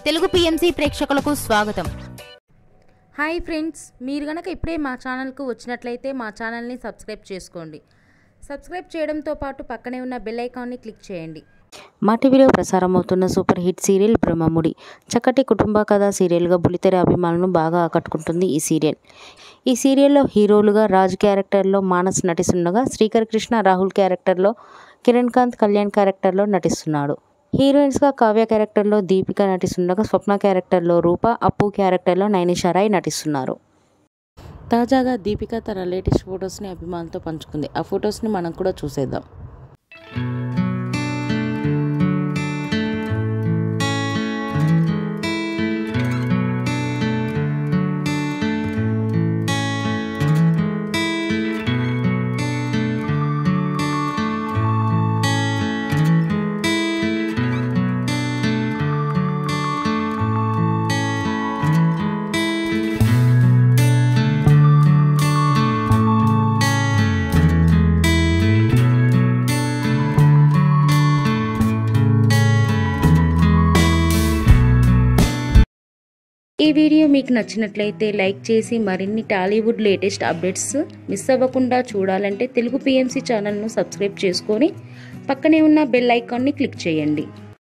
Telugu PMC ప్రేక్షకులకు స్వాగతం. Hi friends, మీరు గనక ఇప్పుడే మా ఛానల్కు వచ్చినట్లయితే మా ఛానల్ని సబ్స్క్రైబ్ చేసుకోండి. సబ్స్క్రైబ్ చేయడంతో పాటు పక్కనే ఉన్న బెల్ ఐకాన్ని క్లిక్ చేయండి. మా టీవీలో ప్రసారం అవుతున్న సూపర్ హిట్ సీరియల్ బ్రహ్మముడి చక్కటి కుటుంబ కథా సీరియల్గా బుల్లితెర అభిమానులను బాగా ఆకట్టుకుంటుంది ఈ సీరియల్. ఈ సీరియల్లో హీరోలుగా రాజ్ క్యారెక్టర్లో మానస్ నటిస్తుండగా, శ్రీకర్ కృష్ణ రాహుల్ క్యారెక్టర్లో, కిరణ్ కాంత్ కళ్యాణ్ క్యారెక్టర్లో నటిస్తున్నాడు. హీరోయిన్స్గా కావ్య క్యారెక్టర్లో దీపిక నటిస్తుండగా, స్వప్న క్యారెక్టర్లో రూప, అప్పు క్యారెక్టర్లో నైనిషా రాయ్ నటిస్తున్నారు. తాజాగా దీపిక తన లేటెస్ట్ ఫొటోస్ని అభిమానులతో పంచుకుంది. ఆ ఫొటోస్ని మనం కూడా చూసేద్దాం. ఈ వీడియో మీకు నచ్చినట్లయితే లైక్ చేసి మరిన్ని టాలీవుడ్ లేటెస్ట్ అప్డేట్స్ మిస్ అవ్వకుండా చూడాలంటే తెలుగు పిఎంసి ఛానల్ను సబ్స్క్రైబ్ చేసుకొని పక్కనే ఉన్న బెల్ ఐకాన్ని క్లిక్ చేయండి.